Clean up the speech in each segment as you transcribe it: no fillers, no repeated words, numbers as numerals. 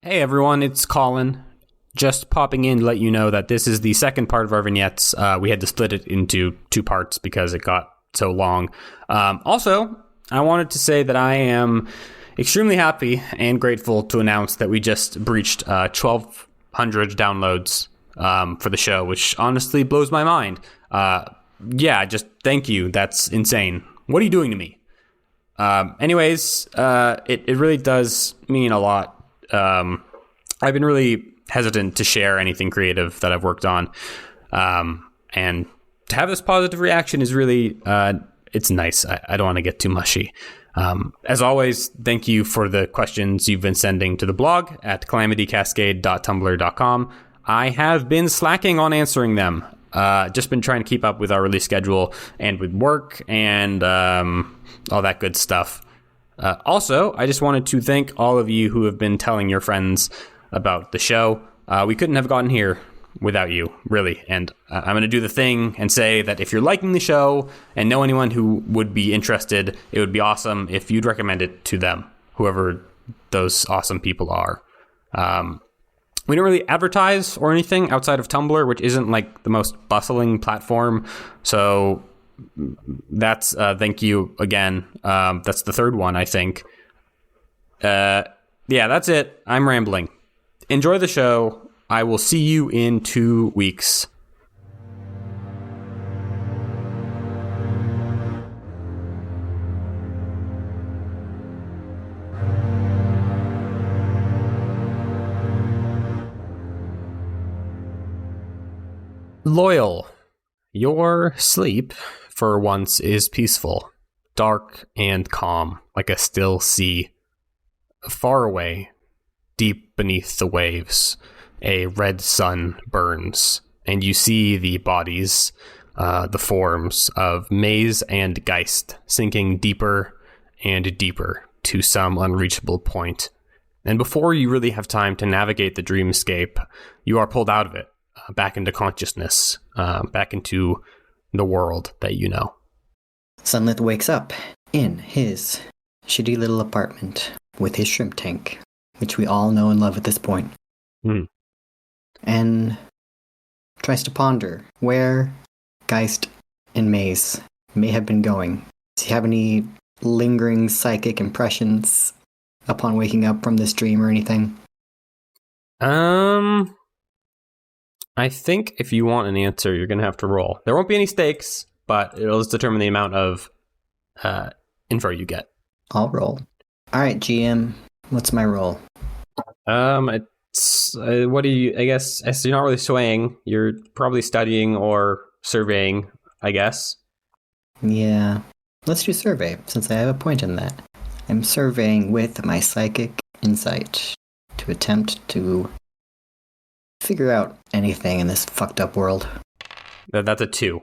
Hey everyone, it's Colin. Just popping in to let you know that this is the second part of our vignettes. We had to split it into two parts because it got so long. Also, I wanted to say that I am extremely happy and grateful to announce that we just breached 1,200 downloads for the show, which honestly blows my mind. Just thank you. That's insane. What are you doing to me? Anyways, it really does mean a lot. I've been really hesitant to share anything creative that I've worked on. And to have this positive reaction is really, it's nice. I don't want to get too mushy. As always, thank you for the questions you've been sending to the blog at calamitycascade.tumblr.com. I have been slacking on answering them. Just been trying to keep up with our release schedule and with work and all that good stuff. Also, I just wanted to thank all of you who have been telling your friends about the show. We couldn't have gotten here without you, really. And I'm going to do the thing and say that if you're liking the show and know anyone who would be interested, it would be awesome if you'd recommend it to them, whoever those awesome people are. We don't really advertise or anything outside of Tumblr, which isn't like the most bustling platform. So that's thank you again. That's the third one, I think. Yeah, that's it. I'm rambling. Enjoy the show. I will see you in 2 weeks. Loyal. Your sleep, for once, is peaceful, dark and calm, like a still sea. Far away, deep beneath the waves, a red sun burns, and you see the bodies, the forms of Maze and Geist sinking deeper and deeper to some unreachable point. And before you really have time to navigate the dreamscape, you are pulled out of it, back into consciousness, back into the world that you know. Sunlit wakes up in his shitty little apartment with his shrimp tank, which we all know and love at this point. And tries to ponder where Geist and Maze may have been going. Does he have any lingering psychic impressions upon waking up from this dream or anything? I think if you want an answer, you're going to have to roll. There won't be any stakes, but it'll just determine the amount of info you get. I'll roll. All right, GM, what's my roll? It's what do you? I guess as you're not really swaying. You're probably studying or surveying, I guess. Yeah, let's do survey since I have a point in that. I'm surveying with my psychic insight to attempt to figure out anything in this fucked up world. That's a 2.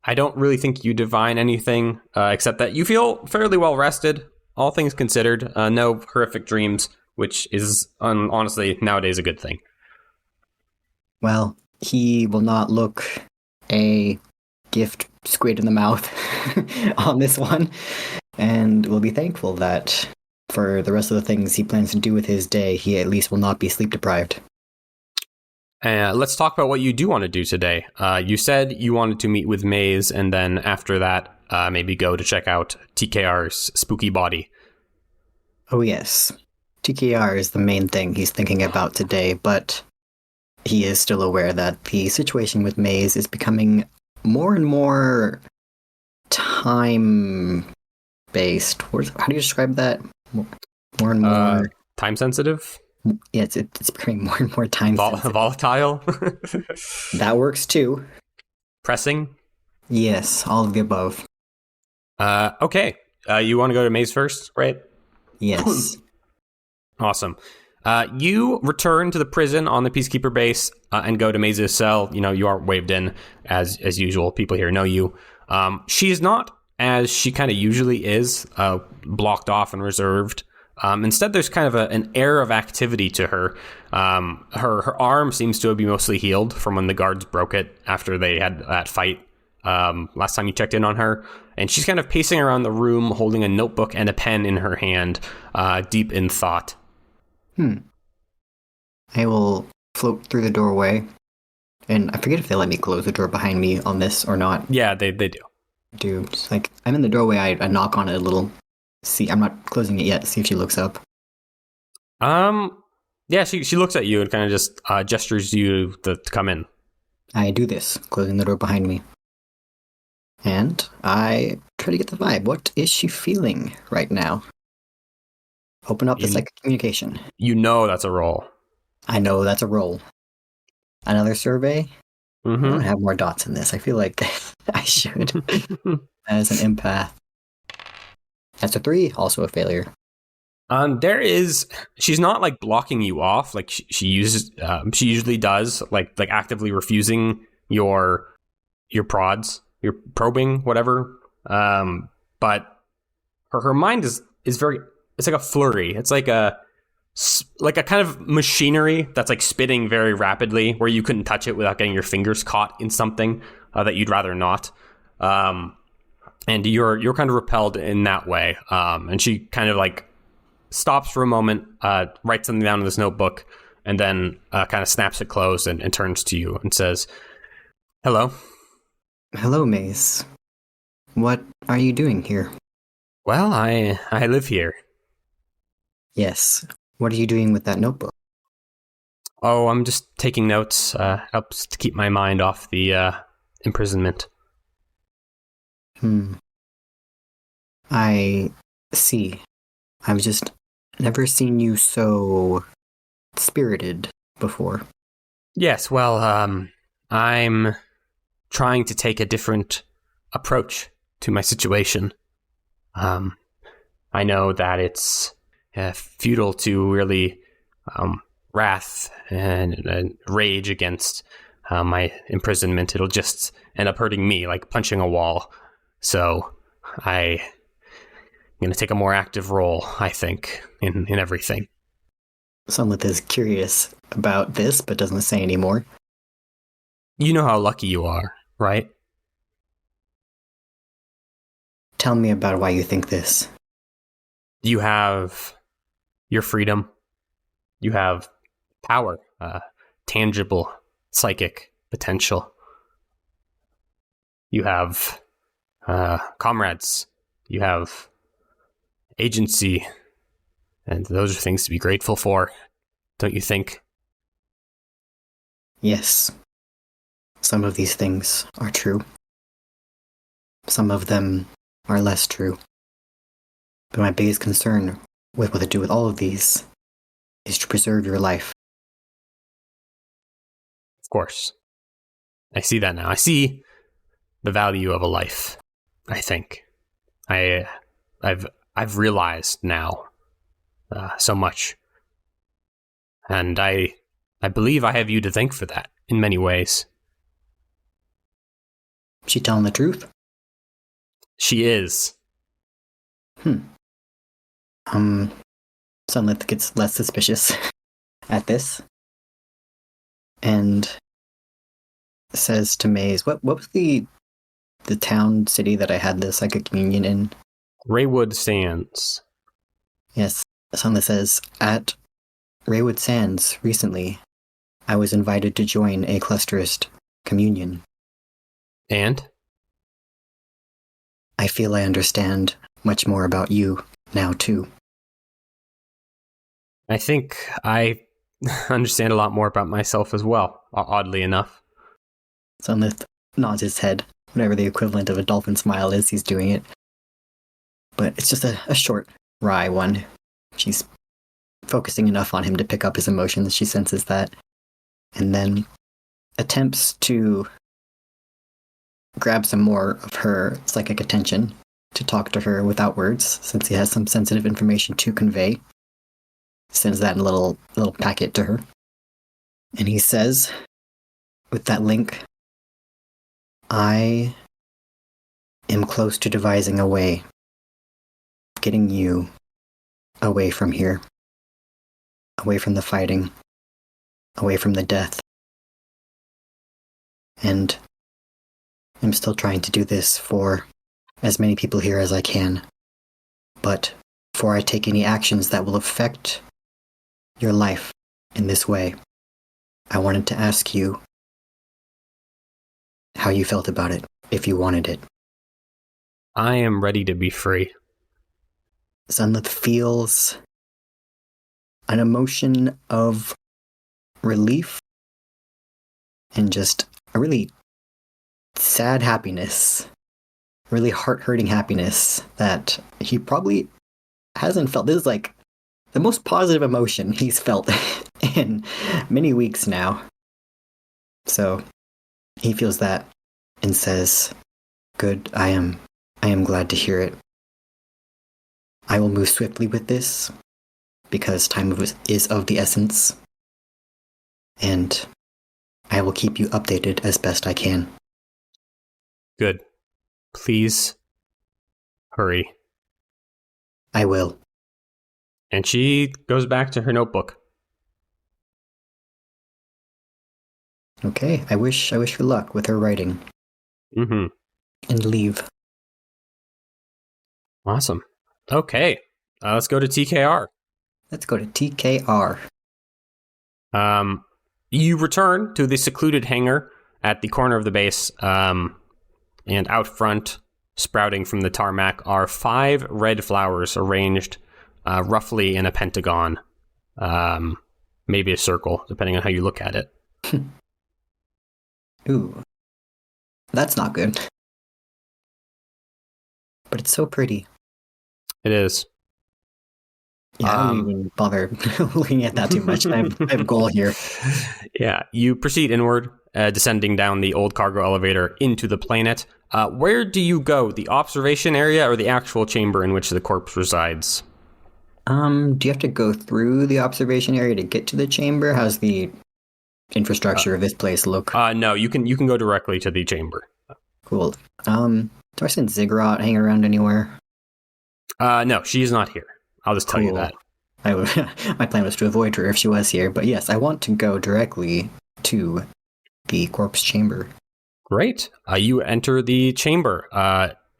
I don't really think you divine anything, except that you feel fairly well rested, all things considered. No horrific dreams, which is honestly nowadays a good thing. Well, he will not look a gift squid in the mouth on this one, and will be thankful that for the rest of the things he plans to do with his day, he at least will not be sleep deprived. Let's talk about what you do want to do today. You said you wanted to meet with Maze, and then after that, maybe go to check out TKR's spooky body. Oh yes, TKR is the main thing he's thinking about today, but he is still aware that the situation with Maze is becoming more and more time-based. How do you describe that? More and more... time-sensitive? Yeah, it's becoming more and more time-sensitive. Volatile? That works too. Pressing? Yes, all of the above. Okay. You want to go to Maze first, right? Yes. Awesome. You return to the prison on the Peacekeeper base and go to Maze's cell. You know, you are waved in as usual. People here know you. She's not, as she kind of usually is, blocked off and reserved. Instead, there's kind of an air of activity to her. Her arm seems to be mostly healed from when the guards broke it after they had that fight last time you checked in on her. And she's kind of pacing around the room, holding a notebook and a pen in her hand, deep in thought. I will float through the doorway, and I forget if they let me close the door behind me on this or not. Yeah, they do. Just like I'm in the doorway, I knock on it a little. See, I'm not closing it yet. See if she looks up. Yeah, she looks at you and kind of just gestures you to come in. I do this, closing the door behind me. And I try to get the vibe. What is she feeling right now? Open up the psychic communication. You know that's a roll. I know that's a roll. Another survey? Mm-hmm. I don't have more dots in this. I feel like I should. As an empath. That's a 3, also a failure. She's not like blocking you off like she usually does, like actively refusing your prods, your probing, whatever. But her mind is very, it's like a flurry. It's like a kind of machinery that's like spinning very rapidly, where you couldn't touch it without getting your fingers caught in something that you'd rather not. And you're kind of repelled in that way. And she kind of like stops for a moment, writes something down in this notebook, and then kind of snaps it closed and turns to you and says, "Hello." Hello, Mace. What are you doing here? Well, I live here. Yes. What are you doing with that notebook? Oh, I'm just taking notes. Helps to keep my mind off the imprisonment. I see. I've just never seen you so spirited before. Yes, well, I'm trying to take a different approach to my situation. I know that it's futile to really wrath and rage against my imprisonment. It'll just end up hurting me, like punching a wall. So I'm going to take a more active role, I think, in everything. Sunlith is curious about this, but doesn't say anymore. You know how lucky you are, right? Tell me about why you think this. You have your freedom. You have power, tangible psychic potential. You have comrades. You have agency. And those are things to be grateful for, don't you think? Yes. Some of these things are true. Some of them are less true. But my biggest concern with what to do with all of these is to preserve your life. Of course. I see that now. I see the value of a life, I think. I've realized now so much. And I believe I have you to thank for that in many ways. She telling the truth? She is. Sunlit gets less suspicious at this. And says to Maze, what was the town, city that I had the psychic communion in? Raywood Sands. Yes. Sunlit says, at Raywood Sands recently, I was invited to join a clusterist communion. And? I feel I understand much more about you now, too. I think I understand a lot more about myself as well, oddly enough. Sunlith nods his head. Whatever the equivalent of a dolphin smile is, he's doing it. But it's just a short, wry one. She's focusing enough on him to pick up his emotions. She senses that. And then attempts to grab some more of her psychic attention to talk to her without words, since he has some sensitive information to convey. Sends that in a little packet to her. And he says, with that link, I am close to devising a way, getting you away from here, away from the fighting, away from the death. And I'm still trying to do this for as many people here as I can. But before I take any actions that will affect your life in this way, I wanted to ask you how you felt about it, if you wanted it. I am ready to be free. Sunlith feels an emotion of relief and just a really sad happiness, really heart-hurting happiness that he probably hasn't felt. This is like the most positive emotion he's felt in many weeks now. So he feels that and says, "Good, I am glad to hear it. I will move swiftly with this because time is of the essence, and I will keep you updated as best I can." Good. Please hurry. I will. And she goes back to her notebook. Okay, I wish her luck with her writing. Mm-hmm. And leave. Awesome. Okay. Let's go to TKR. Let's go to TKR. You return to the secluded hangar at the corner of the base, and out front, sprouting from the tarmac, are 5 red flowers arranged roughly in a pentagon, maybe a circle, depending on how you look at it. Ooh. That's not good. But it's so pretty. It is. Yeah, I don't even bother looking at that too much. I have a goal here. Yeah, you proceed inward, descending down the old cargo elevator into the planet. Where do you go? The observation area or the actual chamber in which the corpse resides? Do you have to go through the observation area to get to the chamber? How's the infrastructure of this place look? No, you can go directly to the chamber. Cool. Do I send Ziggurat hanging around anywhere? No, she is not here. I'll just tell you that. My plan was to avoid her if she was here, but yes, I want to go directly to the corpse chamber. Great. You enter the chamber.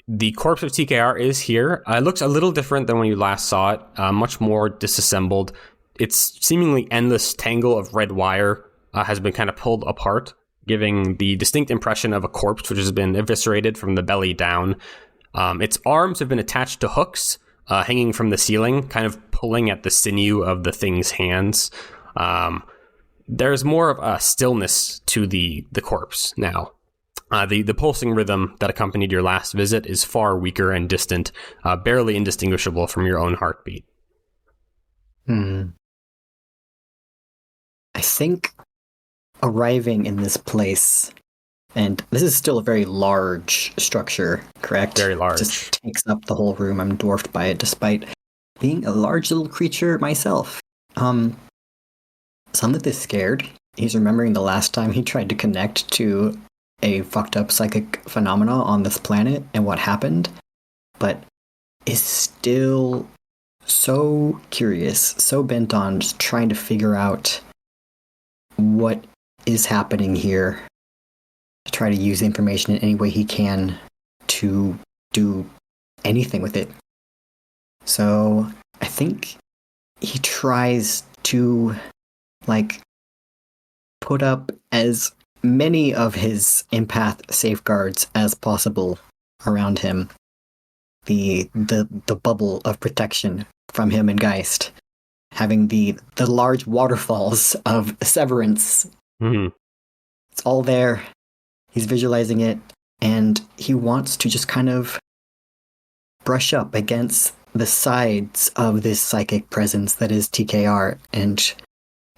The corpse of TKR is here. It looks a little different than when you last saw it, much more disassembled. Its seemingly endless tangle of red wire has been kind of pulled apart, giving the distinct impression of a corpse which has been eviscerated from the belly down. Its arms have been attached to hooks, hanging from the ceiling, kind of pulling at the sinew of the thing's hands. There's more of a stillness to the corpse now. The pulsing rhythm that accompanied your last visit is far weaker and distant, barely indistinguishable from your own heartbeat. I think arriving in this place, and this is still a very large structure, correct? Very large. It just takes up the whole room. I'm dwarfed by it, despite being a large little creature myself. Sunlith is scared. He's remembering the last time he tried to connect to a fucked up psychic phenomena on this planet and what happened, but is still so curious, so bent on just trying to figure out what is happening here, to try to use information in any way he can to do anything with it. So I think he tries to put up as many of his empath safeguards as possible around him. The bubble of protection from him and Geist, having the large waterfalls of severance. Mm-hmm. It's all there. He's visualizing it, and he wants to just kind of brush up against the sides of this psychic presence that is TKR, and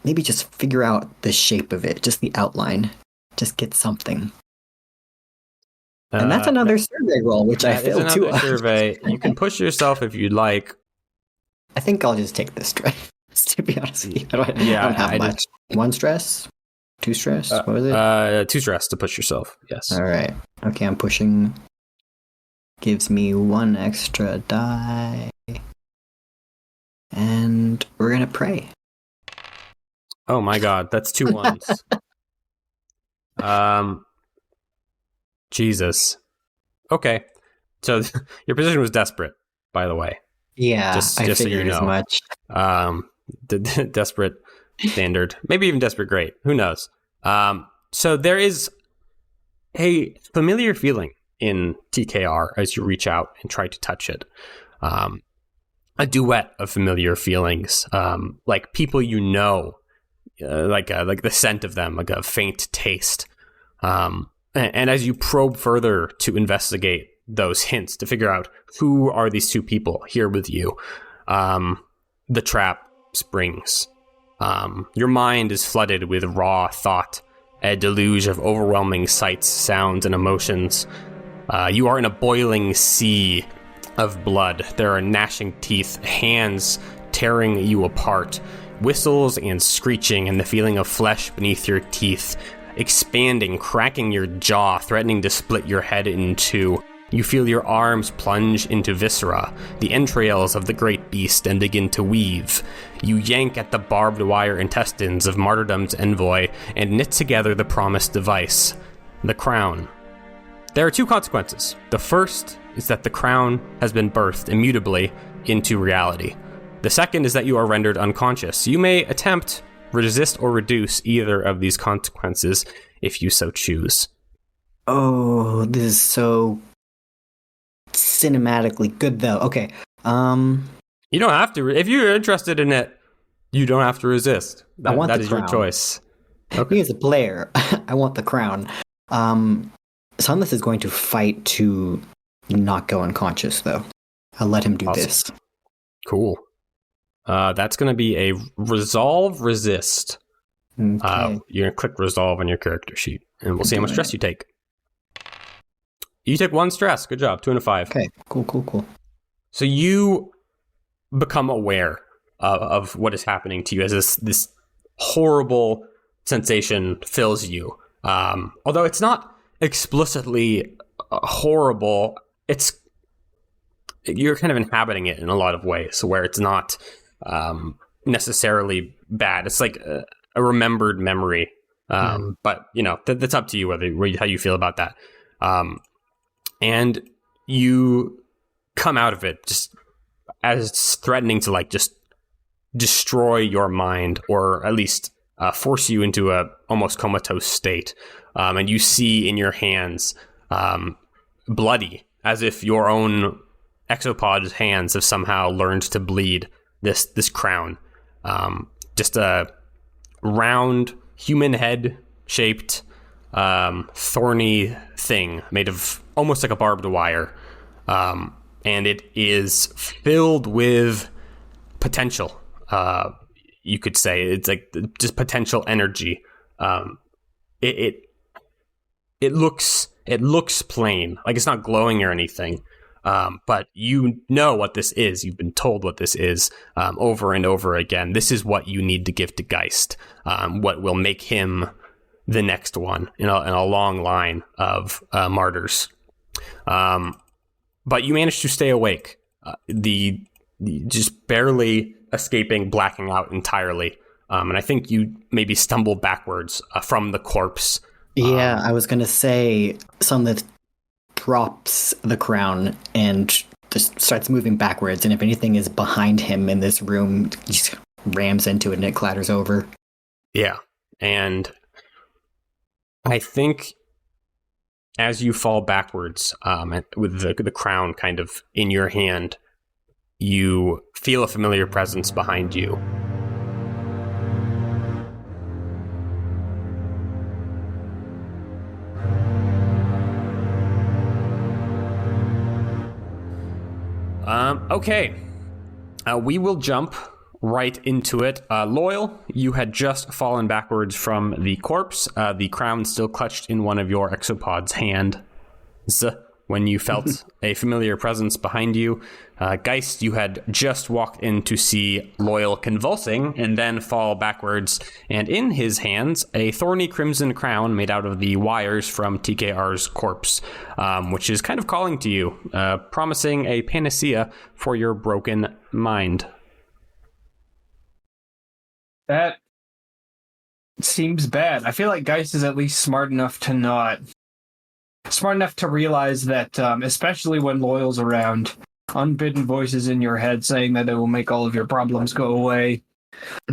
maybe just figure out the shape of it, just the outline. Just get something. And that's another survey roll, which I failed to. Survey. You can push yourself if you'd like. I think I'll just take this stress, to be honest with you. I don't have much. 1 stress? 2 stress? What was it? 2 stress to push yourself, yes. All right. Okay, I'm pushing. Gives me 1 extra die. And we're going to pray. Oh my god, that's 2 ones. Jesus. Okay. So your position was desperate, by the way. Yeah, just I so figured you know. as much. Desperate standard, maybe even desperate great. Who knows? So there is a familiar feeling in TKR as you reach out and try to touch it. A duet of familiar feelings, like people you know, like the scent of them, like a faint taste. And as you probe further to investigate those hints to figure out who are these two people here with you, the trap springs. Your mind is flooded with raw thought, a deluge of overwhelming sights, sounds, and emotions. You are in a boiling sea of blood. There are gnashing teeth, hands tearing you apart, whistles and screeching, and the feeling of flesh beneath your teeth, expanding, cracking your jaw, threatening to split your head in two. You feel your arms plunge into viscera, the entrails of the great beast, and begin to weave. You yank at the barbed wire intestines of Martyrdom's envoy and knit together the promised device, the crown. There are two consequences. The first is that the crown has been birthed immutably into reality. The second is that you are rendered unconscious. You may attempt, resist, or reduce either of these consequences if you so choose. Oh, this is so cinematically good, though. Okay. You don't have to. If you're interested in it, you don't have to resist. That is your choice. Okay. Me as a player, I want the crown. Sunless is going to fight to not go unconscious, though. I'll let him do this. Cool. That's going to be a resolve resist. Okay. You're going to click resolve on your character sheet, and we'll see how much stress you take. You take 1 stress. Good job. 2 and a 5. Okay. Cool. So you become aware of what is happening to you as this horrible sensation fills you. Although it's not explicitly horrible, you're kind of inhabiting it in a lot of ways where it's not necessarily bad. It's like a remembered memory. But that's up to you how you feel about that. And you come out of it just as threatening to just destroy your mind, or at least force you into a almost comatose state. And you see in your hands bloody, as if your own exopod's hands have somehow learned to bleed this crown. Just a round human head shaped thorny thing made of almost like a barbed wire. And it is filled with potential. You could say it's like just potential energy. It looks plain, like it's not glowing or anything. But you know what this is. You've been told what this is over and over again. This is what you need to give to Geist. What will make him the next one in a long line of martyrs. But you managed to stay awake. The just barely escaping blacking out entirely. And I think you maybe stumble backwards from the corpse. Yeah, I was going to say Sunlit drops the crown and just starts moving backwards. And if anything is behind him in this room, he just rams into it and it clatters over. Yeah. And I think as you fall backwards with the crown kind of in your hand, you feel a familiar presence behind you. Okay. We will jump right into it. Loyal, you had just fallen backwards from the corpse. The crown still clutched in one of your exopod's hands when you felt a familiar presence behind you. Geist, you had just walked in to see Loyal convulsing and then fall backwards, and in his hands, a thorny crimson crown made out of the wires from TKR's corpse, which is kind of calling to you, promising a panacea for your broken mind. That seems bad. I feel like Geist is at least smart enough to realize that, especially when Loyal's around, unbidden voices in your head saying that it will make all of your problems go away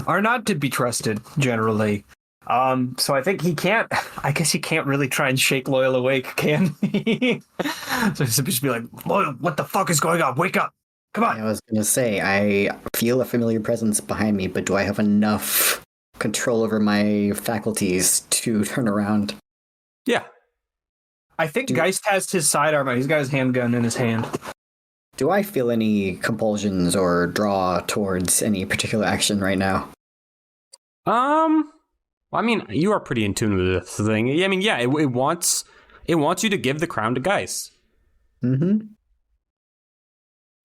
are not to be trusted generally. So I think he can't. I guess he can't really try and shake Loyal awake, can he? So he's supposed to be like, Loyal, what the fuck is going on? Wake up! Come on! I was gonna say, I feel a familiar presence behind me, but do I have enough control over my faculties to turn around? Yeah. I think Geist has his sidearm out. He's got his handgun in his hand. Do I feel any compulsions or draw towards any particular action right now? I mean, you are pretty in tune with this thing. I mean, yeah, it wants you to give the crown to Geist. Mm-hmm.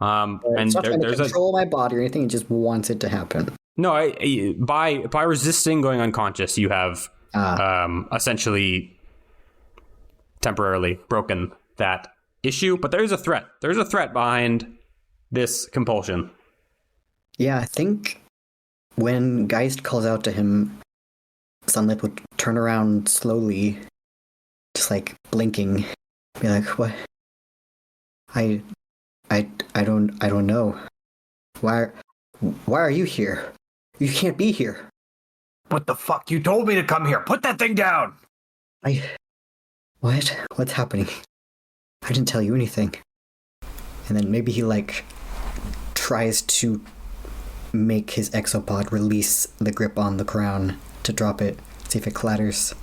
And it's not trying to there's control my body or anything. It just wants it to happen. No, by resisting going unconscious, you have essentially temporarily broken that issue. But there's a threat. There's a threat behind this compulsion. Yeah, I think when Geist calls out to him, Sunlit would turn around slowly, just like blinking, be like, "What? I don't know. Why are you here? You can't be here." What the fuck? You told me to come here. Put that thing down. What? What's happening? I didn't tell you anything. And then maybe he tries to make his exopod release the grip on the crown to drop it, see if it clatters.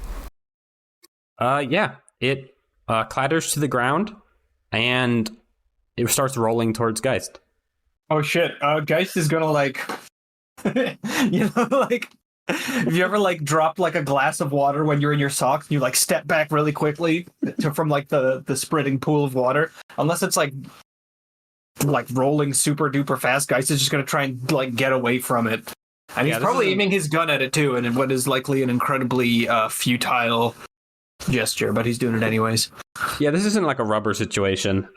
Yeah, it clatters to the ground, and it starts rolling towards Geist. Oh shit! Geist is gonna have you ever dropped a glass of water when you're in your socks and you step back really quickly from the spreading pool of water? Unless it's rolling super duper fast, Geist is just gonna try and get away from it. And he's probably aiming his gun at it too, and in what is likely an incredibly futile gesture, but he's doing it anyways. Yeah, this isn't like a rubber situation.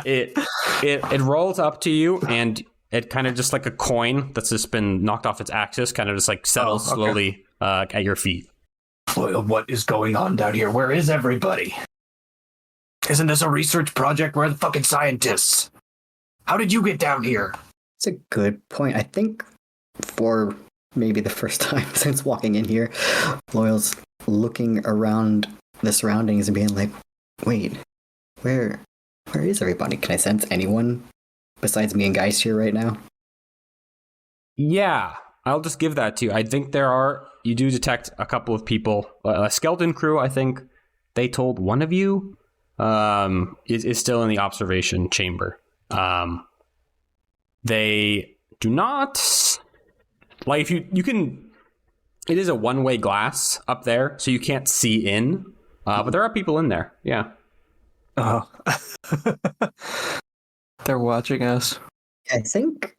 It rolls up to you, and it kind of just like a coin that's just been knocked off its axis, kind of just settles slowly at your feet. What is going on down here? Where is everybody? Isn't this a research project? Where are the fucking scientists? How did you get down here? It's a good point. I think for maybe the first time since walking in here, Loyal's looking around the surroundings and being like, wait, where is everybody? Can I sense anyone besides me and Geist here right now? Yeah, I'll just give that to you. I think you do detect a couple of people. A skeleton crew, I think they told one of you is still in the observation chamber. They do not if you can. It is a one-way glass up there, so you can't see in. But there are people in there. Yeah. Oh, they're watching us. I think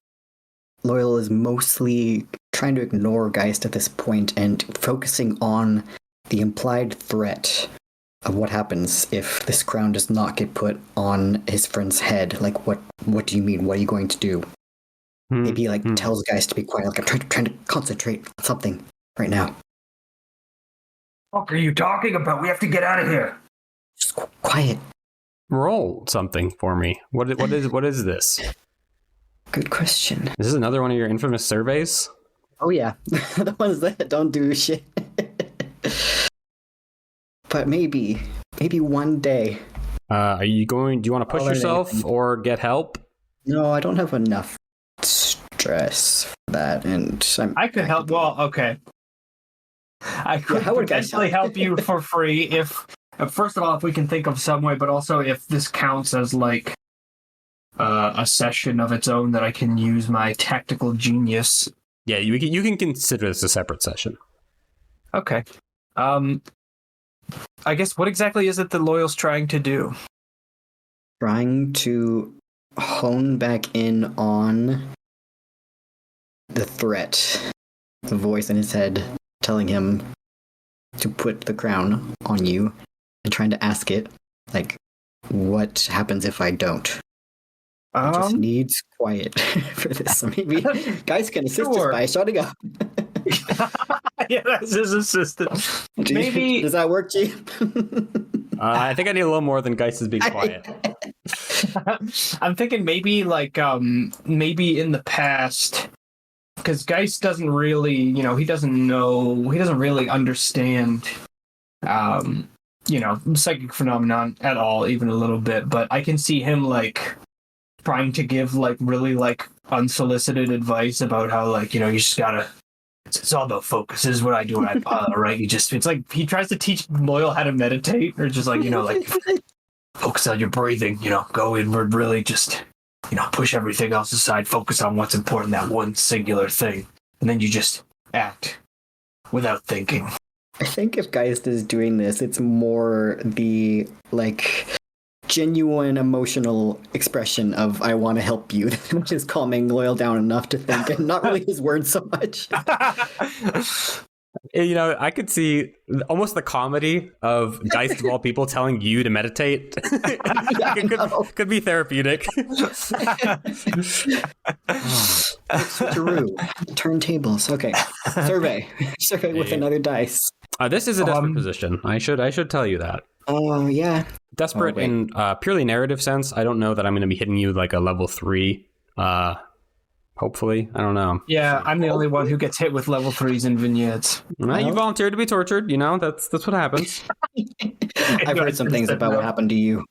Loyal is mostly trying to ignore Geist at this point and focusing on the implied threat of what happens if this crown does not get put on his friend's head. What do you mean? What are you going to do? Maybe tells Geist to be quiet. I'm trying to concentrate on something right now. What are you talking about? We have to get out of here. Just quiet. Roll something for me. What is this? Good question. Is this another one of your infamous surveys? Oh yeah, the ones that don't do shit. But maybe one day. Do you want to push yourself or get help? No, I don't have enough stress for that, and I could help. Well, okay. I could potentially help you for free if, first of all, if we can think of some way, but also if this counts as a session of its own that I can use my tactical genius. Yeah, you can consider this a separate session. Okay. I guess what exactly is it that Loyal's trying to do? Trying to hone back in on the threat, the voice in his head telling him to put the crown on you, and trying to ask it, what happens if I don't? It just needs quiet for this. So maybe Geist can assist us by shutting up. Yeah, that's his assistant. Maybe does that work, G? I think I need a little more than Geist is being quiet. I'm thinking maybe maybe in the past because Geist doesn't really, he doesn't really understand, psychic phenomenon at all, even a little bit. But I can see him like trying to give like really like unsolicited advice about how like, you just gotta. It's all about focus. This is what I do when I pilot, right? It's like he tries to teach Loyal how to meditate, or just like, like focus on your breathing, go inward, really just, push everything else aside, focus on what's important, that one singular thing. And then you just act without thinking. I think if Geist is doing this, it's more the, like, genuine emotional expression of I want to help you, which is calming Loyal down enough to think, and not really his words so much. I could see almost the comedy of Geist of all people telling you to meditate. Could be therapeutic. Switcheroo. Turntables. Okay. Survey with another dice. This is a desperate position. I should tell you that. Oh, yeah. Desperate in purely narrative sense. I don't know that I'm going to be hitting you like a level 3. Hopefully. I don't know. Yeah, I'm the only one who gets hit with level 3s in vignettes. Well, you volunteered to be tortured. That's what happens. I've heard some things about what happened to you.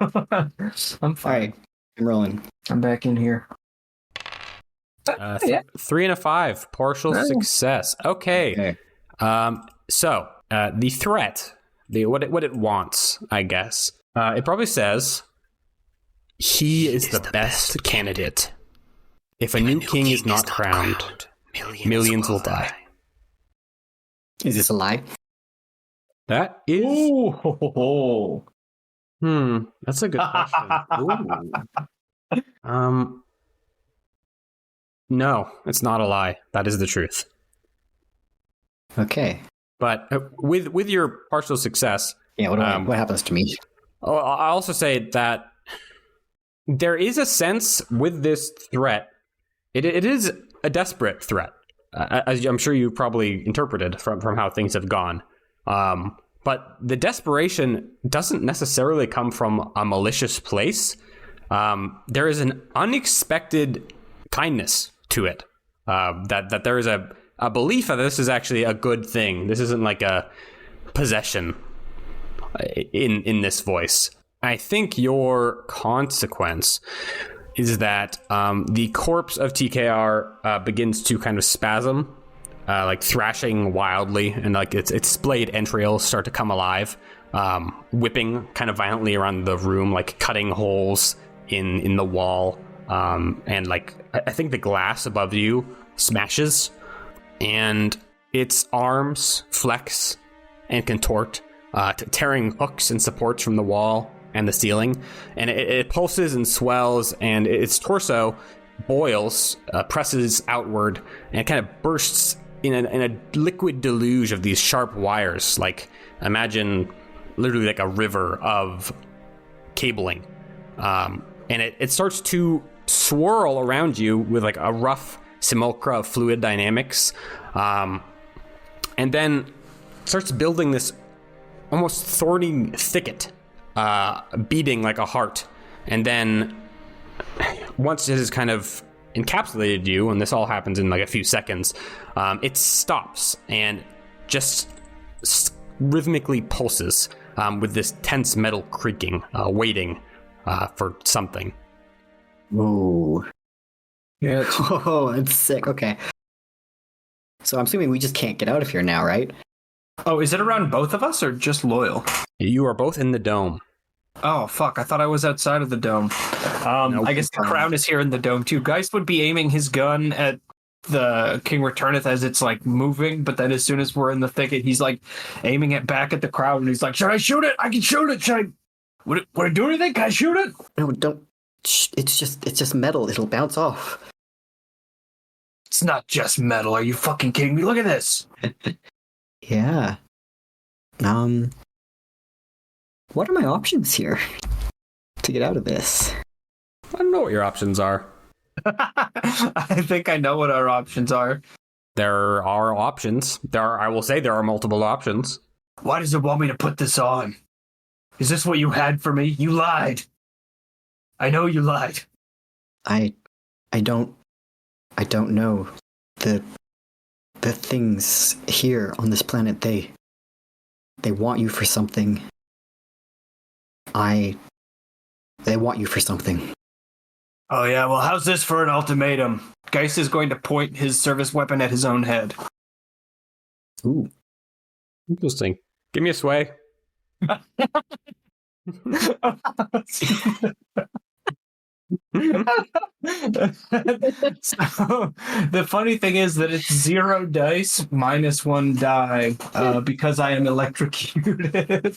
I'm fine. All right. I'm rolling. I'm back in here. 3 and a 5. Partial success. Okay. So the threat, what it wants, I guess. It probably says he is the best candidate. If a new king is not crowned, millions will die. Is this a lie? That is. Ooh. That's a good question. No, it's not a lie. That is the truth. Okay. But with your partial success, what happens to me? I also say that there is a sense with this threat. It is a desperate threat, as I'm sure you probably interpreted from how things have gone. But the desperation doesn't necessarily come from a malicious place. There is an unexpected kindness to it. That there is a belief that this is actually a good thing. This isn't like a possession in this voice. I think your consequence is that the corpse of TKR begins to kind of spasm, like thrashing wildly, and like its splayed entrails start to come alive, whipping kind of violently around the room, like cutting holes in the wall, and like I think the glass above you smashes, and its arms flex and contort, tearing hooks and supports from the wall and the ceiling, and it pulses and swells, and its torso boils, presses outward, and kind of bursts in a liquid deluge of these sharp wires. Like, imagine literally like a river of cabling, and it starts to swirl around you with like a rough simulacra of fluid dynamics, and then starts building this almost thorny thicket, beating like a heart. And then once it has kind of encapsulated you, and this all happens in like a few seconds, it stops and just rhythmically pulses with this tense metal creaking, waiting for something. Ooh. Yeah. It's sick. Okay. So I'm assuming we just can't get out of here now, right? Oh, is it around both of us or just Loyal? You are both in the dome. Oh, fuck. I thought I was outside of the dome. Nope. I guess the crown is here in the dome, too. Geist would be aiming his gun at the King Returneth as it's, like, moving, but then as soon as we're in the thicket, he's, like, aiming it back at the crowd, and he's like, should I shoot it? I can shoot it. Would it do anything? Can I shoot it? No, don't. It's just metal. It'll bounce off. It's not just metal. Are you fucking kidding me? Look at this. Yeah. What are my options here to get out of this? I don't know what your options are. I think I know what our options are. There are options. I will say there are multiple options. Why does it want me to put this on? Is this what you had for me? You lied. I know you lied. I don't know. the things here on this planet, they want you for something. They want you for something. Oh yeah, well how's this for an ultimatum? Geist is going to point his service weapon at his own head. Ooh. Interesting. Give me a sway. So the funny thing is that it's 0 dice minus 1 die because I am electrocuted.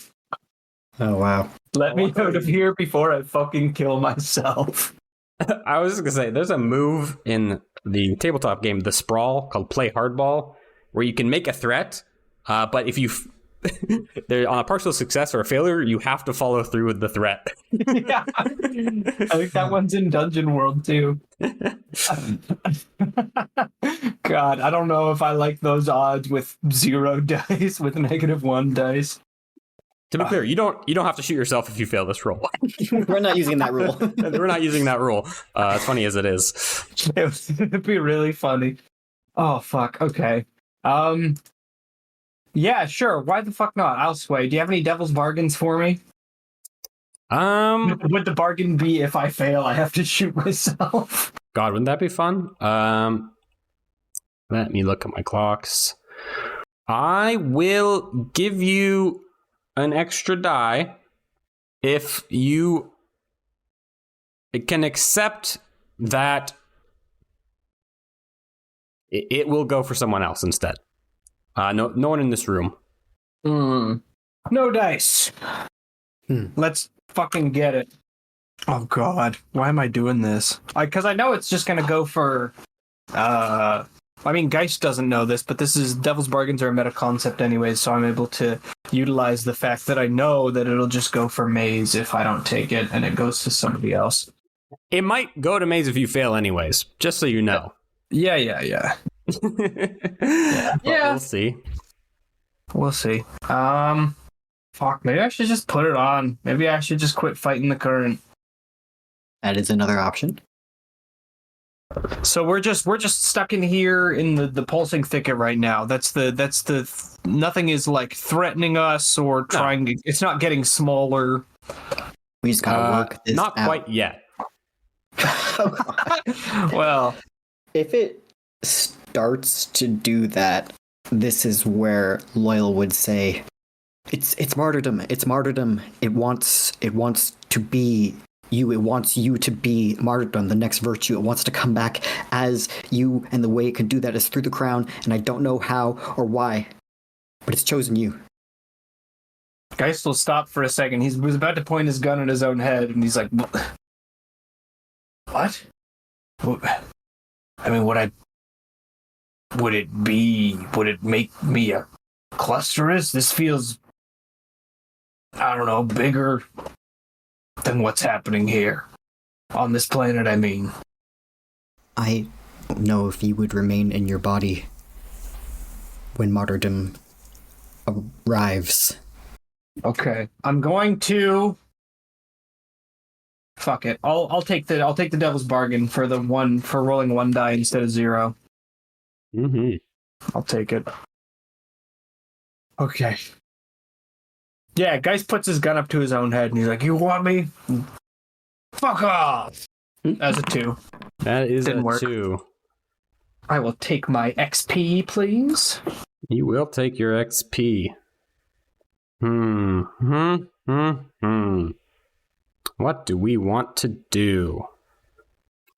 Oh wow. Let me out of here before I fucking kill myself. I was just gonna say, there's a move in the tabletop game, the Sprawl, called Play Hardball, where you can make a threat, but if you they're on a partial success or a failure, you have to follow through with the threat. Yeah, I think that one's in Dungeon World too. God, I don't know if I like those odds with 0 dice, with -1 dice. To be clear, you don't have to shoot yourself if you fail this roll. We're not using that rule. We're not using that rule. As funny as it is. It'd be really funny. Oh fuck. Okay. Yeah, sure. Why the fuck not? I'll sway. Do you have any devil's bargains for me? Would the bargain be if I fail, I have to shoot myself? God, wouldn't that be fun? Let me look at my clocks. I will give you an extra die if you can accept that it will go for someone else instead. No one in this room. No dice. Let's fucking get it. Oh God, why am I doing this? Because I know it's just gonna go for. I mean, Geist doesn't know this, but Devil's Bargains are a meta concept anyways, so I'm able to utilize the fact that I know that it'll just go for Maze if I don't take it, and it goes to somebody else. It might go to Maze if you fail anyways, just so you know. Yeah. Yeah. We'll see. We'll see. Fuck, maybe I should just put it on. Maybe I should just quit fighting the current. That is another option. So we're just stuck in here in the pulsing thicket right now. That's the nothing is like threatening us or trying. No. It's not getting smaller. We just gotta work this not out. Quite yet. Well, if it starts to do that, this is where Loyal would say, "It's martyrdom. It's martyrdom. It wants to be you. It wants you to be martyrdom, the next virtue. It wants to come back as you, and the way it can do that is through the crown. And I don't know how or why, but it's chosen you." Geist will stop for a second. He was about to point his gun at his own head, and he's like, "What? I mean, would it make me a clusterist? This feels, I don't know, bigger than what's happening here on this planet, I mean." I don't know if you would remain in your body when martyrdom arrives. Okay, I'm going to. Fuck it. I'll take the devil's bargain for rolling 1 die instead of 0. Mm-hmm. I'll take it. Okay. Yeah, Geist puts his gun up to his own head and he's like, "You want me? Fuck off!" That's a 2. That is Didn't work. 2. I will take my XP, please. You will take your XP. What do we want to do?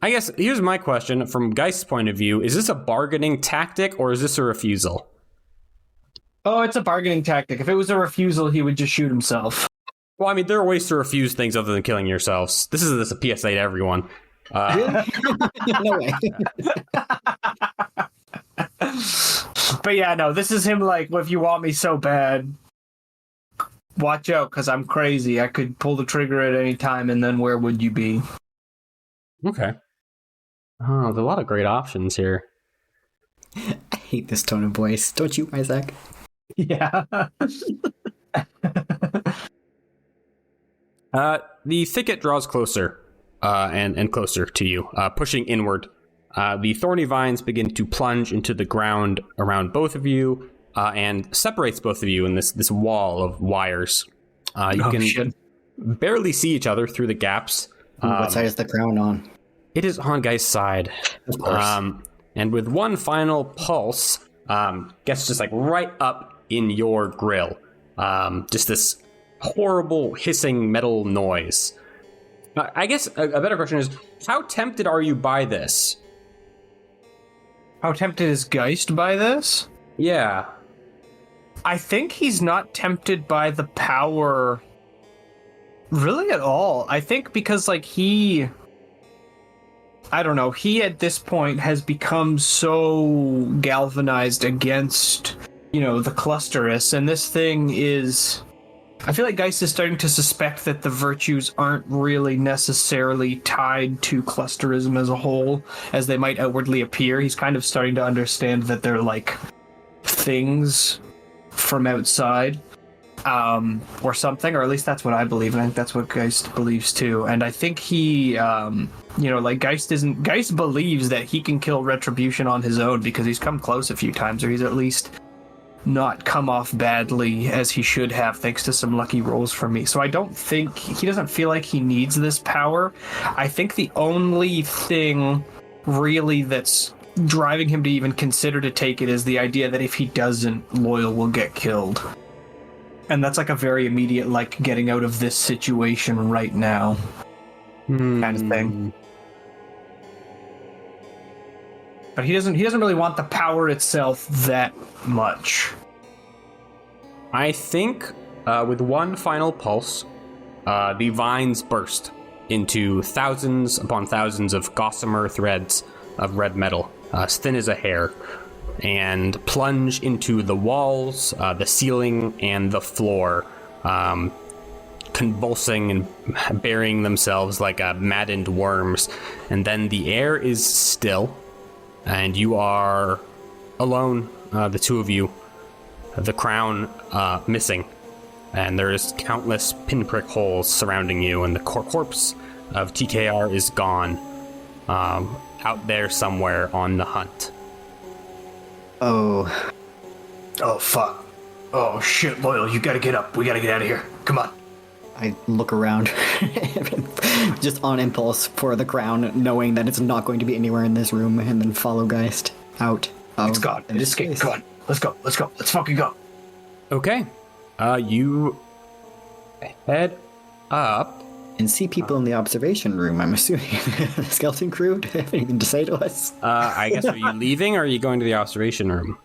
I guess here's my question from Geist's point of view. Is this a bargaining tactic or is this a refusal? Oh, it's a bargaining tactic. If it was a refusal, he would just shoot himself. Well, I mean, there are ways to refuse things other than killing yourselves. This is a PSA to everyone. No way. But yeah, no, this is him like, well, if you want me so bad, watch out, because I'm crazy. I could pull the trigger at any time, and then where would you be? Okay. Oh, there's a lot of great options here. I hate this tone of voice. Don't you, Isaac? Yeah. The thicket draws closer and closer to you, pushing inward. The thorny vines begin to plunge into the ground around both of you and separates both of you in this wall of wires. You can barely see each other through the gaps. What side is the crown on? It is on Geist's side. Of course. And with one final pulse, gets just like right up in your grill. Just this horrible hissing metal noise. I guess a better question is, how tempted are you by this? How tempted is Geist by this? Yeah. I think he's not tempted by the power really at all. I think because he at this point has become so galvanized against, the clusterus, and this thing is... I feel like Geist is starting to suspect that the virtues aren't really necessarily tied to clusterism as a whole, as they might outwardly appear. He's kind of starting to understand that they're like things from outside, or something, or at least that's what I believe, and I think that's what Geist believes too. And I think he, Geist believes that he can kill Retribution on his own because he's come close a few times, or he's at least not come off badly as he should have, thanks to some lucky rolls from me. So I don't think he doesn't feel like he needs this power. I think the only thing really that's driving him to even consider to take it is the idea that if he doesn't, Loyal will get killed. And that's like a very immediate, like, getting out of this situation right now kind of thing. But he doesn't really want the power itself that much. I think with one final pulse, the vines burst into thousands upon thousands of gossamer threads of red metal, as thin as a hair, and plunge into the walls, the ceiling, and the floor, convulsing and burying themselves like maddened worms. And then the air is still, and you are alone, the two of you, the crown missing, and there's countless pinprick holes surrounding you, and the corpse of TKR is gone, out there somewhere on the hunt. Oh, fuck. Oh, shit, Loyal, you gotta get up. We gotta get out of here. Come on. I look around, just on impulse for the crown, knowing that it's not going to be anywhere in this room, and then follow Geist out. It's gone. It escaped. Come on. Let's go. Let's fucking go. Okay. You head up. And see people in the observation room, I'm assuming. The skeleton crew, do they have anything to say to us? I guess, are you leaving, or are you going to the observation room?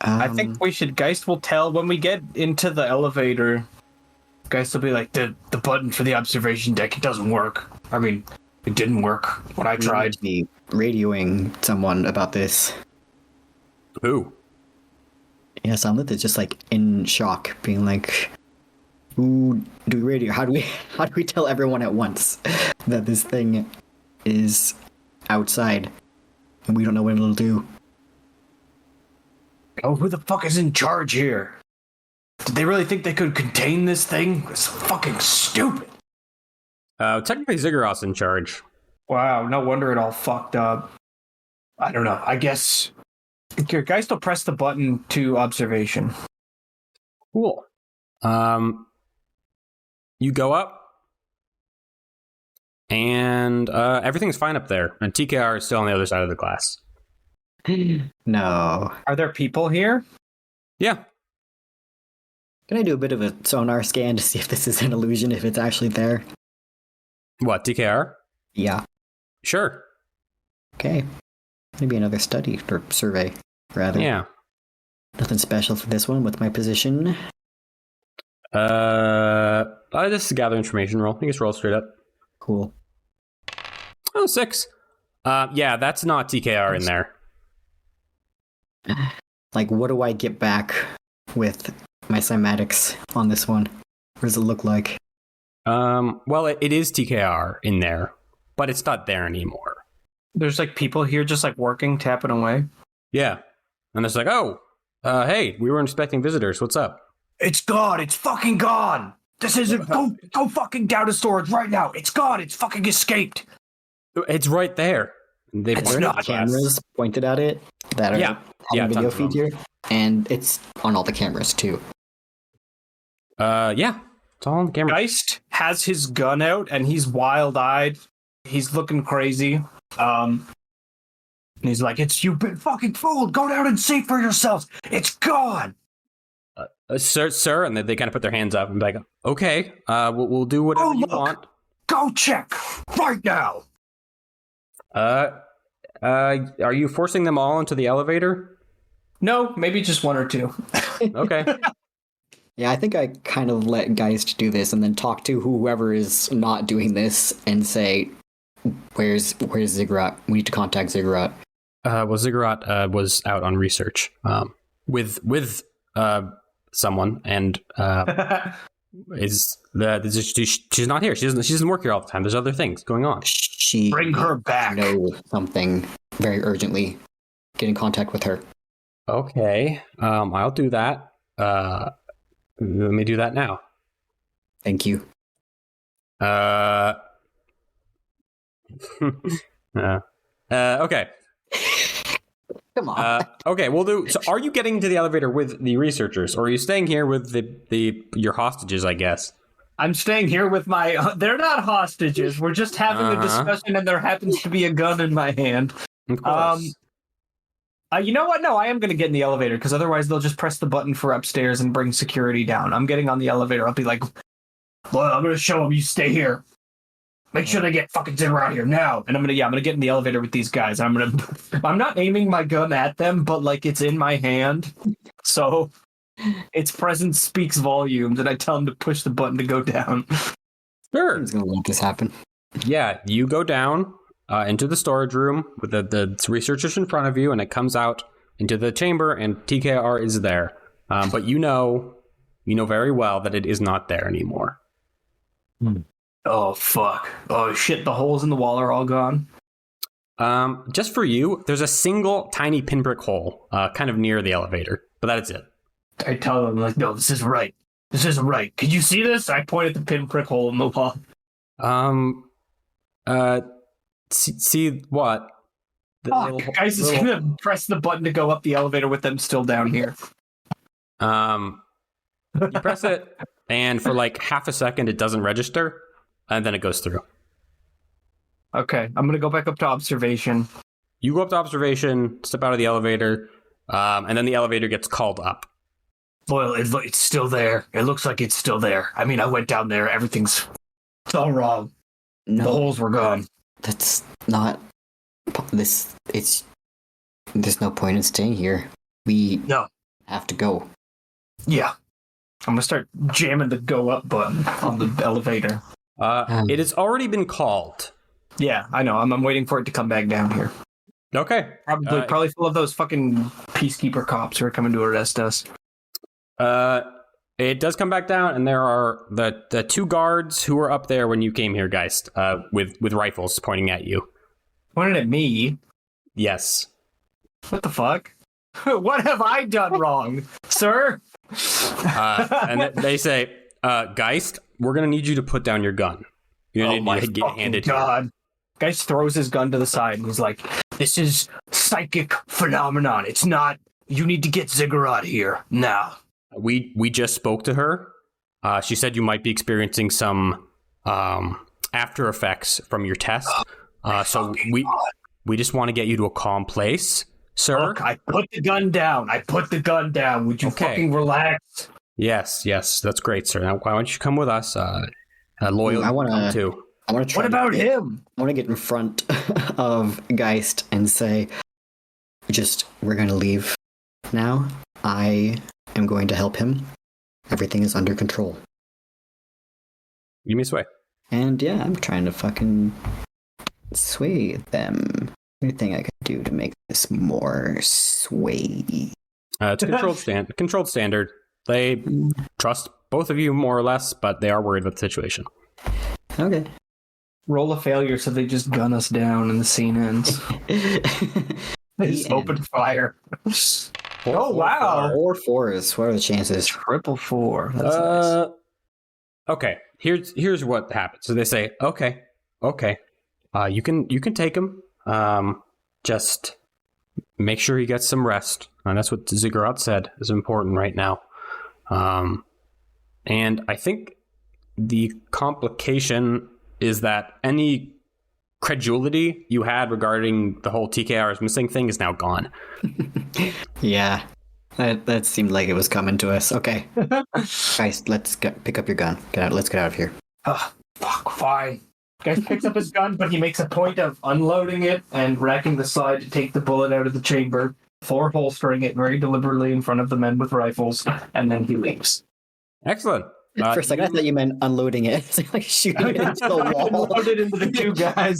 I think we should... Geist will tell when we get into the elevator. Geist will be like, the button for the observation deck, it doesn't work. I mean, it didn't work when I tried. To be radioing someone about this. Who? Yeah, Sunlit is just like in shock, being like, "Who do we radio? How do we tell everyone at once that this thing is outside and we don't know what it'll do?" Oh, who the fuck is in charge here? Did they really think they could contain this thing? It's fucking stupid. Technically, Ziggurat's in charge. Wow, no wonder it all fucked up. I don't know. I guess Geist will press the button to observation. Cool. You go up, and everything's fine up there. And TKR is still on the other side of the glass. No. Are there people here? Yeah. Can I do a bit of a sonar scan to see if this is an illusion, if it's actually there? What, TKR? Yeah. Sure. Okay. Maybe another study, or survey, rather. Yeah. Nothing special for this one with my position. This is a gather information roll. You just roll straight up. Cool. Oh, 6. Yeah, that's not TKR in there. Like, what do I get back with my cymatics on this one? What does it look like? Well, it is TKR in there, but it's not there anymore. There's like people here just like working, tapping away. Yeah. And it's like, oh, hey, we were expecting visitors. What's up? It's gone. It's fucking gone. This isn't... Go fucking down to storage right now. It's gone. It's fucking escaped. It's right there. They've It's learned not cameras pointed at it that are on video feed here, and it's on all the cameras too. Yeah, it's all on the camera. Geist has his gun out and he's wild-eyed. He's looking crazy. And he's like, "You've been fucking fooled. Go down and see for yourselves. It's gone." Sir, and they kind of put their hands up and be like, "Okay, we'll do whatever you want. Go check right now." Are you forcing them all into the elevator? No, maybe just one or two. Okay. Yeah, I think I kind of let Geist do this and then talk to whoever is not doing this and say, Where's Ziggurat? We need to contact Ziggurat." Well, Ziggurat was out on research with someone, and she's not here. She doesn't work here all the time. There's other things going on. She bring her back. Know something very urgently. Get in contact with her. Okay, I'll do that. Let me do that now. Thank you. Okay. Come on. Okay, we'll do. So, are you getting into the elevator with the researchers, or are you staying here with your hostages? I guess. I'm staying here with my. They're not hostages. We're just having a discussion, and there happens to be a gun in my hand. Of course. You know what? No, I am going to get in the elevator because otherwise they'll just press the button for upstairs and bring security down. I'm getting on the elevator. I'll be like, "Well, I'm going to show them. You stay here. Make sure they get fucking Zimmer out here now." And I'm gonna get in the elevator with these guys. I'm not aiming my gun at them, but like it's in my hand, so its presence speaks volumes. And I tell them to push the button to go down. Sure, I'm gonna let this happen. Yeah, you go down into the storage room with the researchers in front of you, and it comes out into the chamber, and TKR is there. But you know very well that it is not there anymore. Oh, fuck. Oh, shit, the holes in the wall are all gone? Just for you, there's a single tiny pinprick hole kind of near the elevator, but that's it. I tell them, like, "No, this isn't right. This isn't right. Could you see this?" I point at the pinprick hole in the wall. See what? Guys is gonna press the button to go up the elevator with them still down here. You press it, and for like half a second, it doesn't register. And then it goes through. Okay, I'm going to go back up to observation. You go up to observation, step out of the elevator, and then the elevator gets called up. Well, it's still there. It looks like it's still there. I mean, I went down there. It's all wrong. No, the holes were gone. That's not... There's no point in staying here. We have to go. Yeah. I'm going to start jamming the go up button on the elevator. It has already been called. Yeah, I know. I'm waiting for it to come back down here. Okay. Probably full of those fucking peacekeeper cops who are coming to arrest us. It does come back down, and there are the two guards who were up there when you came here, Geist, with rifles pointing at you. Pointing at me? Yes. What the fuck? What have I done wrong, sir? And they say, Geist, we're going to need you to put down your gun. You're going to need to get handed God. here. Geist throws his gun to the side and he's like, "This is psychic phenomenon. It's not, you need to get Ziggurat here now." We just spoke to her. She said you might be experiencing some after effects from your test. So we just want to get you to a calm place, sir. Look, I put the gun down. Would you fucking relax? Yes, that's great, sir. Now, why don't you come with us? Loyal, I want to too. I want to try. What about him? I want to get in front of Geist and say, we're going to leave now. I am going to help him. Everything is under control. Give me a sway. And yeah, I'm trying to fucking sway them. Anything I can do to make this more sway. It's a controlled standard. They trust both of you more or less, but they are worried about the situation. Okay. Roll a failure so they just gun us down and the scene ends. They just open fire. Oh, wow. 4 4s. What are the chances? 4. That's nice. Okay. Here's what happens. So they say, okay. You can take him. Just make sure he gets some rest. And that's what Ziggurat said is important right now. And I think the complication is that any credulity you had regarding the whole TKR's missing thing is now gone. Yeah, that seemed like it was coming to us. Okay, guys, pick up your gun. Let's get out of here. Fuck, fine. Geist picks up his gun, but he makes a point of unloading it and racking the slide to take the bullet out of the chamber, before holstering it very deliberately in front of the men with rifles, and then he leaves. Excellent. For a second, I thought you meant unloading it. It's like shooting it into the wall. Unload it into the two guys.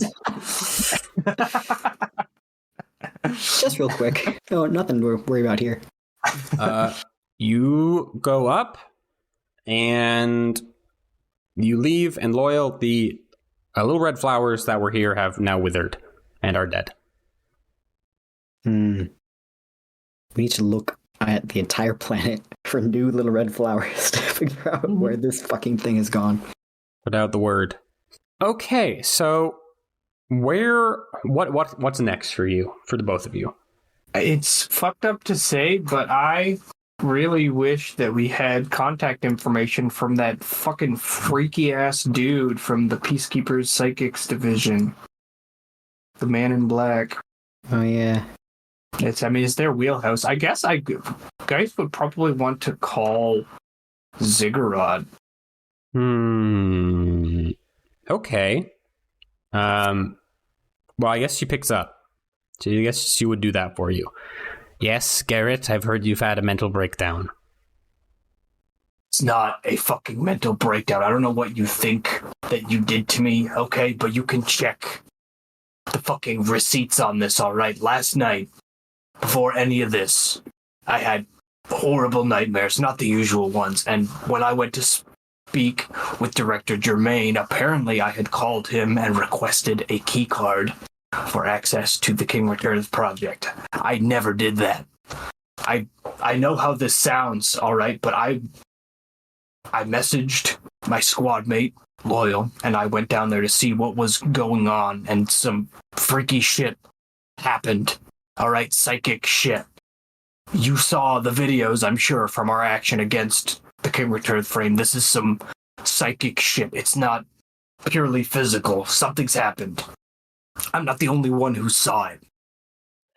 Just real quick. No, nothing to worry about here. You go up, and you leave, and Loyal, the little red flowers that were here have now withered and are dead. We need to look at the entire planet for new little red flowers to figure out where this fucking thing has gone. Put out the word. Okay, so what's next for you, for the both of you? It's fucked up to say, but I really wish that we had contact information from that fucking freaky ass dude from the Peacekeepers Psychics division. The man in black. Oh yeah. It's their wheelhouse. I guess Geist would probably want to call Ziggurat. Okay. Well, I guess she picks up. So I guess she would do that for you. Yes, Garrett, I've heard you've had a mental breakdown. It's not a fucking mental breakdown. I don't know what you think that you did to me, okay? But you can check the fucking receipts on this, all right? Last night, before any of this, I had horrible nightmares, not the usual ones. And when I went to speak with Director Germain, apparently I had called him and requested a key card for access to the King Returns project. I never did that. I know how this sounds, all right, but I messaged my squad mate, Loyal, and I went down there to see what was going on, and some freaky shit happened. All right, psychic shit. You saw the videos, I'm sure, from our action against the King Returns frame. This is some psychic shit. It's not purely physical. Something's happened. I'm not the only one who saw it.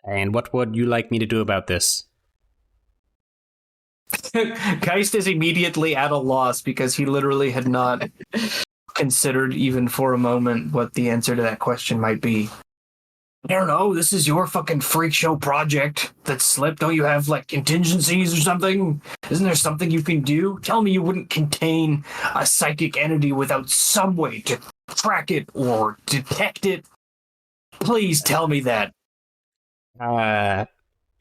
And what would you like me to do about this? Geist is immediately at a loss because he literally had not considered even for a moment what the answer to that question might be. I don't know, this is your fucking freak show project that slipped. Don't you have, like, contingencies or something? Isn't there something you can do? Tell me you wouldn't contain a psychic entity without some way to track it or detect it. Please tell me that.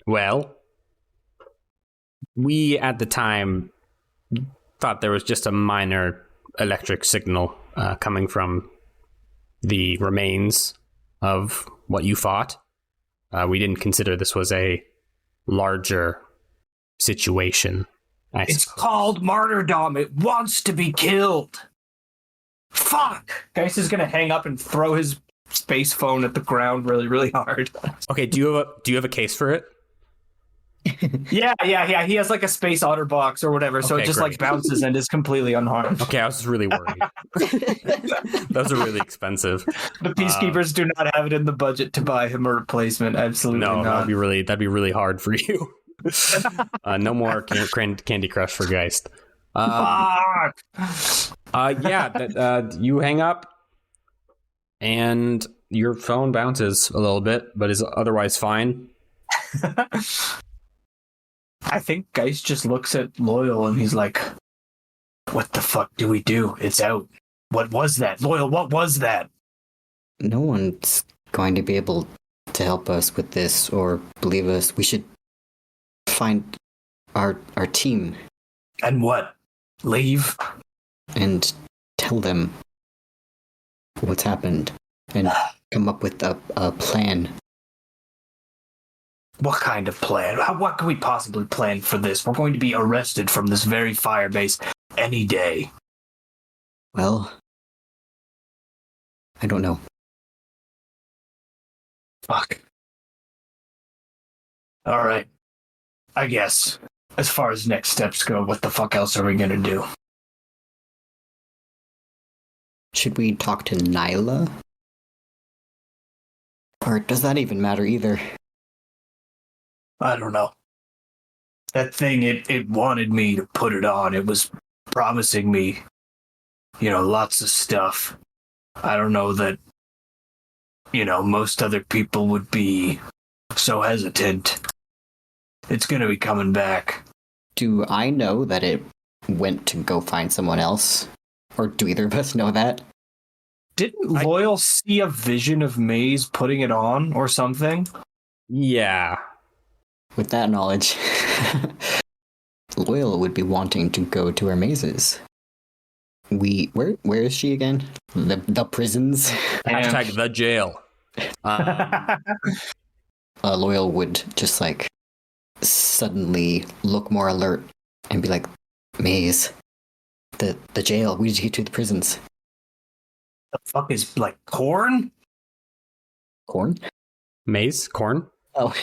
Well, we at the time thought there was just a minor electric signal coming from the remains of what you fought. We didn't consider this was a larger situation. It's called Martyrdom. It wants to be killed. Fuck! Geist is gonna hang up and throw his space phone at the ground really, really hard. Okay, do you have a case for it? Yeah. He has like a space otter box or whatever, so Okay, it just great. like bounces and is completely unharmed. Okay, I was just really worried. Those are really expensive. The Peacekeepers do not have it in the budget to buy him a replacement. Absolutely No, not. that'd be really hard for you. No more Candy Crush for Geist. Fuck! You hang up, and your phone bounces a little bit, but is otherwise fine. I think Geist just looks at Loyal and he's like, what the fuck do we do? It's out. What was that? Loyal, what was that? No one's going to be able to help us with this or believe us. We should find our team. And what? Leave? And tell them what's happened and come up with a plan. What kind of plan? What can we possibly plan for this? We're going to be arrested from this very firebase any day. Well, I don't know. Fuck. All right. I guess. As far as next steps go, what the fuck else are we gonna do? Should we talk to Nyla? Or does that even matter either? I don't know. That thing, it wanted me to put it on. It was promising me, lots of stuff. I don't know that, most other people would be so hesitant. It's gonna be coming back. Do I know that it went to go find someone else? Or do either of us know that? Didn't Loyal see a vision of Maze putting it on or something? Yeah. With that knowledge, Loyal would be wanting to go to her mazes. Where is she again? The prisons? Hashtag the jail. Loyal would just suddenly look more alert and be like, Maze, the jail, we need to get to the prisons. The fuck is corn? Corn? Maze? Corn? Oh.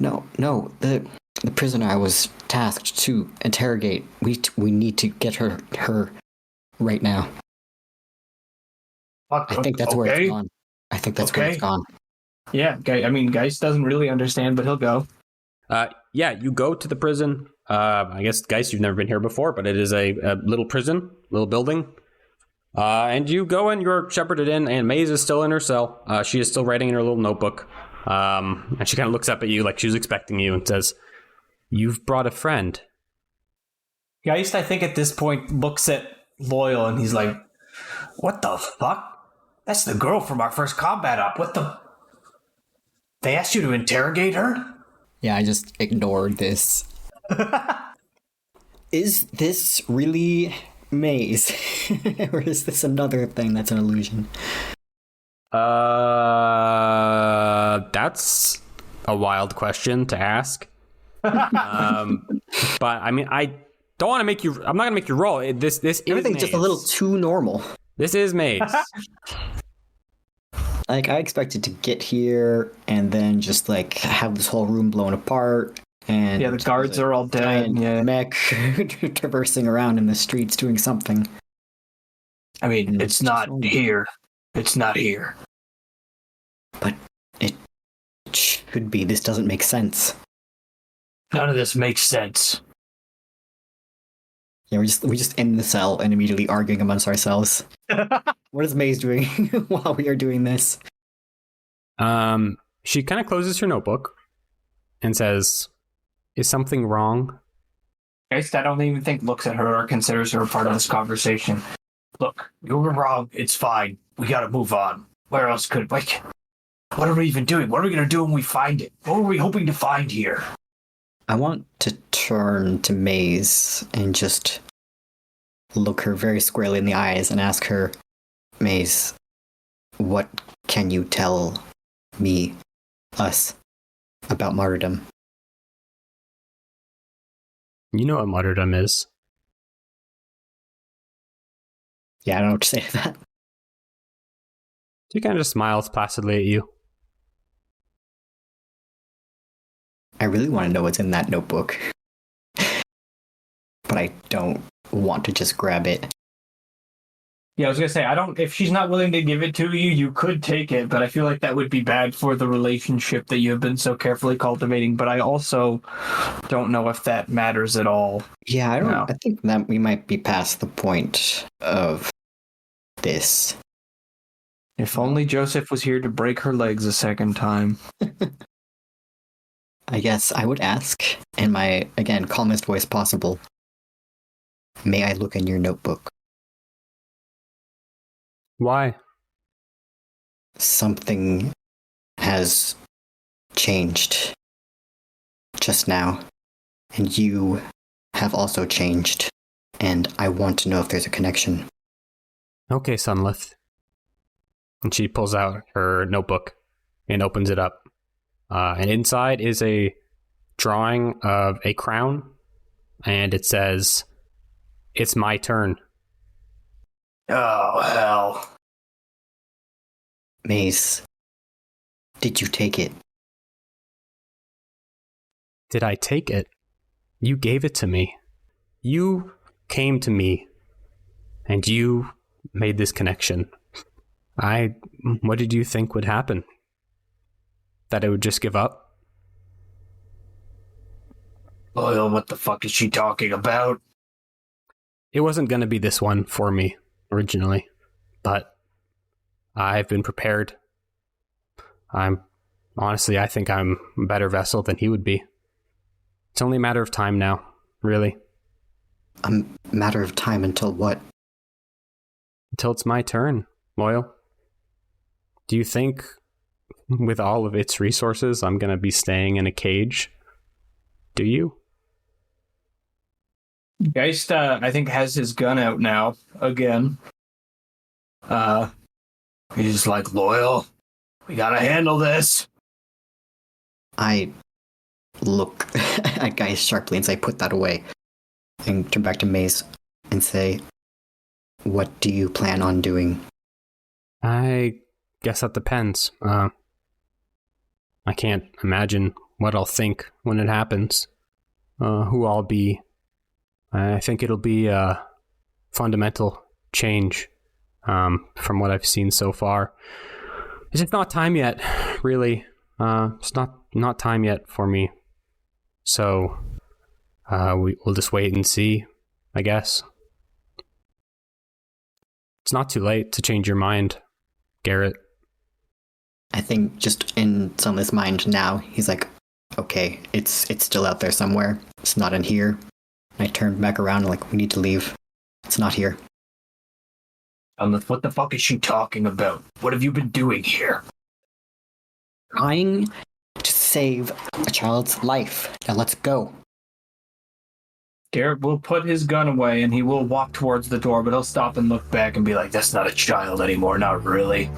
No, the prisoner I was tasked to interrogate, we need to get her right now. Fuck, I think that's where it's gone. I think that's where it's gone. Yeah, Geist doesn't really understand, but he'll go. Yeah, you go to the prison. I guess, Geist, you've never been here before, but it is a little prison, little building. And you go and you're shepherded in, and Maze is still in her cell. She is still writing in her little notebook. And she kind of looks up at you like she was expecting you and says, "You've brought a friend." Geist, I think at this point, looks at Loyal and he's like, "What the fuck? That's the girl from our first combat op. What the... They asked you to interrogate her?" Yeah, I just ignored this. Is this really Maze? Or is this another thing that's an illusion? That's a wild question to ask. But I mean, I don't want to make you. I'm not gonna make you roll. This Everything's is just a little too normal. This is Maze. I expected to get here and then just have this whole room blown apart. And yeah, the guards are all dead. Yeah, mech traversing around in the streets doing something. I mean, it's not here. It's not here. But it should be. This doesn't make sense. None of this makes sense. Yeah, we just end the cell and immediately arguing amongst ourselves. What is Maze doing while we are doing this? She kind of closes her notebook and says, "Is something wrong?" Geist, I don't even think looks at her or considers her a part of this conversation. Look, you were wrong. It's fine. We gotta move on. Where else could... what are we even doing? What are we gonna do when we find it? What are we hoping to find here? I want to turn to Maze and just look her very squarely in the eyes and ask her, Maze, what can you tell us, about martyrdom? You know what martyrdom is. Yeah, I don't know what to say to that. She kind of just smiles placidly at you. I really want to know what's in that notebook. But I don't want to just grab it. Yeah, I was gonna say, if she's not willing to give it to you, you could take it, but I feel like that would be bad for the relationship that you have been so carefully cultivating, but I also don't know if that matters at all. Yeah, I think that we might be past the point of this. If only Joseph was here to break her legs a second time. I guess I would ask, in my, again, calmest voice possible, may I look in your notebook? Why? Something has changed just now, and you have also changed, and I want to know if there's a connection. Okay, Sunlith. And she pulls out her notebook and opens it up. And inside is a drawing of a crown, and it says, "It's my turn." Oh, hell. Mace, did you take it? Did I take it? You gave it to me. You came to me, and you made this connection. What did you think would happen? That I would just give up? Loyal, what the fuck is she talking about? It wasn't going to be this one for me originally, but I've been prepared. I think I'm a better vessel than he would be. It's only a matter of time now, really. A matter of time until what? Until it's my turn, Loyal. Do you think, with all of its resources, I'm going to be staying in a cage? Do you? Geist, I think, has his gun out now, again. He's like, Loyal, we gotta handle this. I look at Geist sharply and say, put that away. And turn back to Mace and say, what do you plan on doing? I guess that depends. I can't imagine what I'll think when it happens. Who I'll be. I think it'll be a fundamental change from what I've seen so far. It's just not time yet, really. It's not time yet for me. So we'll just wait and see, I guess. It's not too late to change your mind, Garrett. I think just in Sunless mind now, he's like, okay, it's still out there somewhere. It's not in here. I turned back around and like, we need to leave. It's not here. What the fuck is she talking about? What have you been doing here? Trying to save a child's life. Now let's go. Garrett will put his gun away and he will walk towards the door, but he'll stop and look back and be like, that's not a child anymore, not really.